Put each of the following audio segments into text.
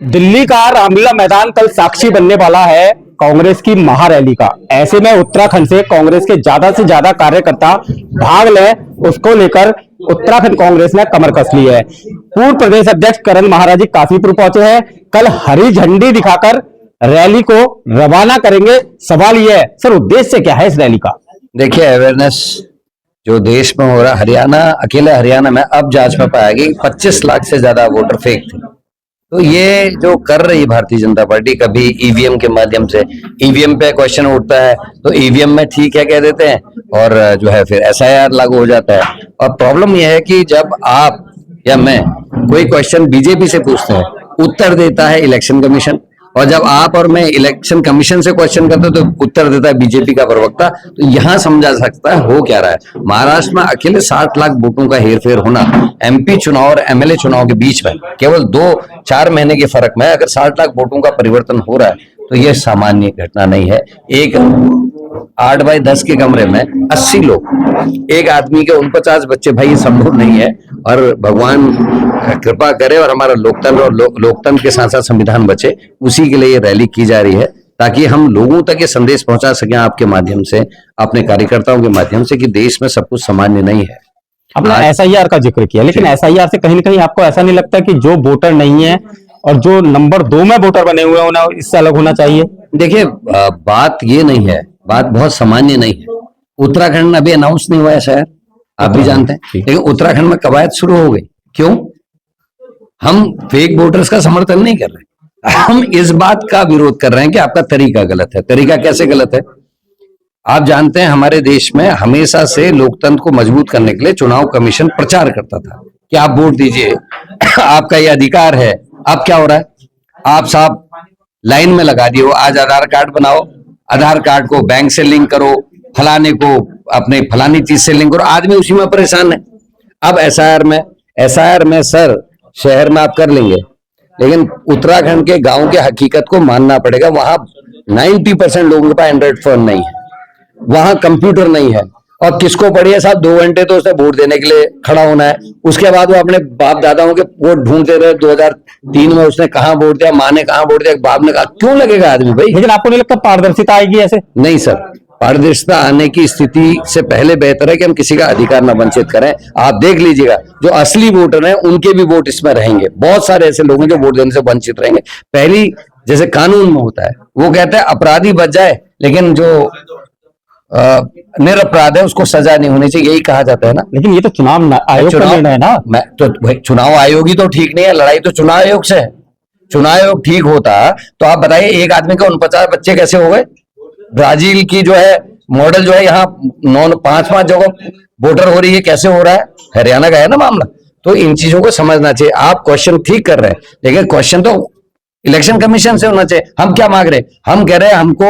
दिल्ली का रामलीला मैदान कल साक्षी बनने वाला है कांग्रेस की महारैली का। ऐसे में उत्तराखंड से कांग्रेस के ज्यादा से ज्यादा कार्यकर्ता भाग ले, उसको लेकर उत्तराखंड कांग्रेस ने कमर कस ली है। पूर्व प्रदेश अध्यक्ष करण महाराज जी काफीपुर पहुंचे हैं। कल हरी झंडी दिखाकर रैली को रवाना करेंगे। सवाल यह है सर, उद्देश्य क्या है इस रैली का? देखिए, अवेयरनेस जो देश में हो रहा, हरियाणा, अकेले हरियाणा में अब जांच में पाया गया कि 25 लाख से ज्यादा वोटर फेक थे। तो ये जो कर रही भारतीय जनता पार्टी, कभी ईवीएम के माध्यम से, ईवीएम पे क्वेश्चन उठता है तो ईवीएम में ठीक है कह देते हैं और जो है फिर एसआईआर लागू हो जाता है। और प्रॉब्लम यह है कि जब आप या मैं कोई क्वेश्चन बीजेपी से पूछते हैं, उत्तर देता है इलेक्शन कमीशन, और जब आप और मैं इलेक्शन कमीशन से क्वेश्चन करते तो उत्तर देता है बीजेपी का प्रवक्ता। तो यहां समझा सकता है हो क्या रहा है। महाराष्ट्र में अकेले 60 लाख वोटों का हेरफेर होना, एमपी चुनाव और एमएलए चुनाव के बीच में केवल 2-4 महीने के फर्क में अगर 60 लाख वोटों का परिवर्तन हो रहा है तो यह सामान्य घटना नहीं है। एक 8 बाई 10 के कमरे में 80 लोग, एक आदमी के 49 बच्चे, भाई ये संभव नहीं है। और भगवान कृपा करे और हमारा लोकतंत्र और लोकतंत्र के साथ साथ संविधान बचे, उसी के लिए ये रैली की जा रही है ताकि हम लोगों तक ये संदेश पहुंचा सकें आपके माध्यम से, अपने कार्यकर्ताओं के माध्यम से, कि देश में सब कुछ सामान्य नहीं है। आपने एसआईआर का जिक्र किया, लेकिन एसआईआर से कहीं ना कहीं आपको ऐसा नहीं लगता कि जो वोटर नहीं है और जो नंबर 2 में वोटर बने हुए हैं उन्हें इससे अलग होना चाहिए? देखिए, बात ये नहीं है, बात बहुत सामान्य नहीं है। उत्तराखंड में अभी अनाउंस नहीं हुआ है शहर, आप भी जानते हैं, लेकिन उत्तराखंड में कवायद शुरू हो गई। क्यों? हम फेक वोटर्स का समर्थन नहीं कर रहे, हम इस बात का विरोध कर रहे हैं कि आपका तरीका गलत है। तरीका कैसे गलत है? आप जानते हैं हमारे देश में हमेशा से लोकतंत्र को मजबूत करने के लिए चुनाव कमीशन प्रचार करता था कि आप वोट दीजिए, आपका ये अधिकार है। अब क्या हो रहा है? आप साहब लाइन में लगा दिए हो, आज आधार कार्ड बनाओ, आधार कार्ड को बैंक से लिंक करो, फलाने को अपने फलानी चीज से लिंक करो, आदमी उसी में परेशान है। अब एसआईआर में सर शहर में आप कर लेंगे, लेकिन उत्तराखंड के गांव के हकीकत को मानना पड़ेगा। वहां 90% लोगों के पास एंड्रॉइड फोन नहीं है, वहां कंप्यूटर नहीं है, और किसको पड़ी साहब 2 घंटे तो उसने वोट देने के लिए खड़ा होना है। उसके बाद वो अपने बाप दादाओं के वोट ढूंढते रहे। 2003 में उसने कहां वोट दिया, माँ ने कहां वोट दिया, बाप ने कहा। क्यों लगेगा आदमी भाई? लेकिन आपको नहीं लगता पारदर्शिता आएगी ऐसे? नहीं सर, पारदर्शिता आने की स्थिति से पहले बेहतर है कि हम किसी का अधिकार न वंचित करें। आप देख लीजिएगा, जो असली वोटर हैं उनके भी वोट इसमें रहेंगे। बहुत सारे ऐसे लोग हैं जो वोट देने से वंचित रहेंगे। पहली, जैसे कानून में होता है, वो कहते हैं अपराधी बच जाए, लेकिन जो निरपराध है उसको सजा नहीं होनी चाहिए, यही कहा जाता है ना। लेकिन ये तो चुनाव आयोग का निर्णय है ना। मैं तो चुनाव आयोग ही तो ठीक नहीं है, लड़ाई तो चुनाव आयोग से है। चुनाव आयोग ठीक होता तो आप बताइए एक आदमी के 49 बच्चे कैसे हो गए? ब्राजील की जो है मॉडल जो है, यहाँ 5-5 जगह वोटर हो रही है, कैसे हो रहा है? हरियाणा का है ना मामला। तो इन चीजों को समझना चाहिए। आप क्वेश्चन ठीक कर रहे हैं, लेकिन क्वेश्चन तो इलेक्शन कमीशन से होना चाहिए। हम क्या मांग रहे हैं? हम कह रहे हैं हमको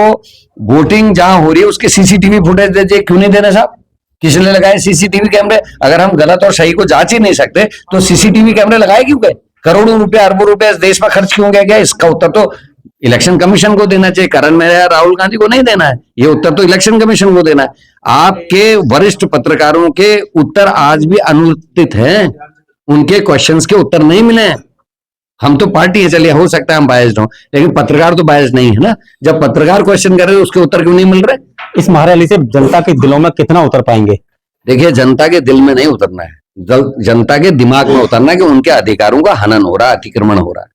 वोटिंग जहां हो रही है उसके सीसीटीवी फुटेज दीजिए। क्यों नहीं देना साहब? किसने लगाए सीसीटीवी कैमरे? अगर हम गलत और सही को जांच ही नहीं सकते तो सीसीटीवी कैमरे लगाए क्यों गए? करोड़ों रुपए, अरबों रुपए इस देश में खर्च क्यों गया? इसका उत्तर तो इलेक्शन कमीशन को देना चाहिए। करण मेहरा, राहुल गांधी को नहीं देना है, ये उत्तर तो इलेक्शन कमीशन को देना है। आपके वरिष्ठ पत्रकारों के उत्तर आज भी अनुत्तरित हैं, उनके क्वेश्चंस के उत्तर नहीं मिले हैं। हम तो पार्टी है, चलिए हो सकता है हम बायस्ड हों, लेकिन पत्रकार तो बायस्ड नहीं है ना। जब पत्रकार क्वेश्चन कर रहे हैं उसके उत्तर क्यों नहीं मिल रहे? इस महारैली से जनता के दिलों में कितना उतर पाएंगे? देखिए, जनता के दिल में नहीं उतरना है, जनता के दिमाग में उतरना है कि उनके अधिकारों का हनन हो रहा है, अतिक्रमण हो रहा है।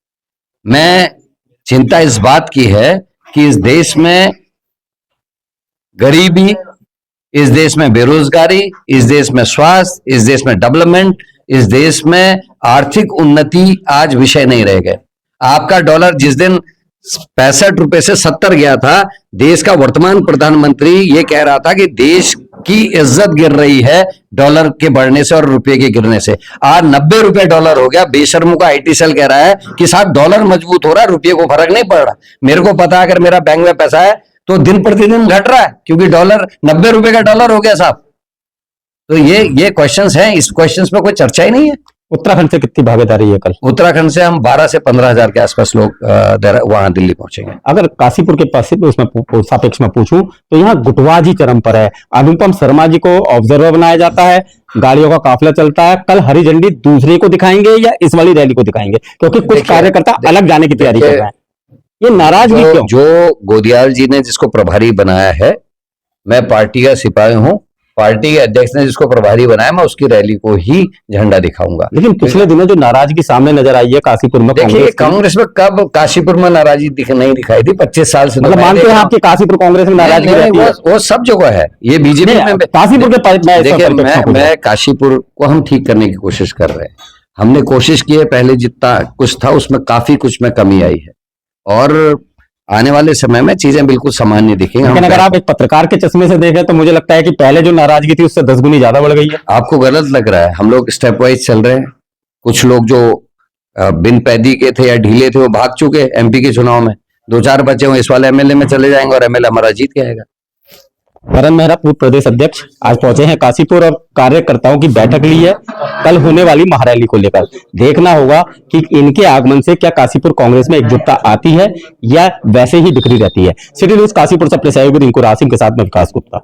मैं चिंता इस बात की है कि इस देश में गरीबी, इस देश में बेरोजगारी, इस देश में स्वास्थ्य, इस देश में डेवलपमेंट, इस देश में आर्थिक उन्नति आज विषय नहीं रह गए। आपका डॉलर जिस दिन 65 रुपए से 70 गया था, देश का वर्तमान प्रधानमंत्री ये कह रहा था कि देश की इज्जत गिर रही है डॉलर के बढ़ने से और रुपए के गिरने से। आज 90 रुपए डॉलर हो गया। बेशर्मों का आईटी सेल कह रहा है कि साहब डॉलर मजबूत हो रहा है, रुपये को फर्क नहीं पड़ रहा। मेरे को पता है, अगर मेरा बैंक में पैसा है तो दिन प्रतिदिन घट रहा है, क्योंकि डॉलर 90 रुपए का डॉलर हो गया साहब। तो ये क्वेश्चंस हैं, इस क्वेश्चंस पे कोई चर्चा ही नहीं है। उत्तराखंड से कितनी भागीदारी है कल? उत्तराखंड से हम 12 से 15,000 के आसपास लोग वहां दिल्ली पहुंचेंगे। अगर काशीपुर के पास उसमें सापेक्ष में पूछूं तो यहाँ गुटबाजी चरम पर है। अनुपम शर्मा जी को ऑब्जर्वर बनाया जाता है, गाड़ियों का काफिला चलता है। कल हरी झंडी दूसरे को दिखाएंगे या इस वाली रैली को दिखाएंगे? क्योंकि कुछ कार्यकर्ता अलग जाने की तैयारी कर रहे हैं। ये नाराजगी क्यों? जो गोदियाल जी ने जिसको प्रभारी बनाया है, मैं पार्टी का सिपाही हूं, पार्टी के अध्यक्ष ने जिसको प्रभारी बनाया, मैं उसकी रैली को ही झंडा दिखाऊंगा। लेकिन पिछले दिनों जो नाराजगी सामने नजर आई है काशीपुर में, देखिए कांग्रेस में कब काशीपुर में नाराजगी नहीं दिखाई थी? 25 साल से। मतलब मानते हैं आपकी काशीपुर कांग्रेस में नाराजगी रहती है? वो सब जगह है, ये बीजेपी में काशीपुर के देखिए मैं काशीपुर को हम ठीक करने की कोशिश कर रहे हैं। हमने कोशिश की है, पहले जितना कुछ था उसमें काफी कुछ में कमी आई है और आने वाले समय में चीजें बिल्कुल सामान्य दिखेंगी। लेकिन अगर आप एक पत्रकार के चश्मे से देखें तो मुझे लगता है कि पहले जो नाराजगी थी उससे 10 गुनी ज्यादा बढ़ गई है। आपको गलत लग रहा है, हम लोग स्टेप वाइज चल रहे हैं। कुछ लोग जो बिन पैदी के थे या ढीले थे वो भाग चुके एमपी के चुनाव में, 2-4 बचे हुए इस वाले एमएलए में चले जाएंगे और एमएलए हमारा जीत के आएगा। करण मेहरा पूर्व प्रदेश अध्यक्ष आज पहुंचे हैं काशीपुर और कार्यकर्ताओं की बैठक ली है कल होने वाली महारैली को लेकर। देखना होगा कि इनके आगमन से क्या काशीपुर कांग्रेस में एकजुटता आती है या वैसे ही बिखरी रहती है। सिटी न्यूज काशीपुर से अपने सहयोगी रिंकू रासिम के साथ में विकास गुप्ता।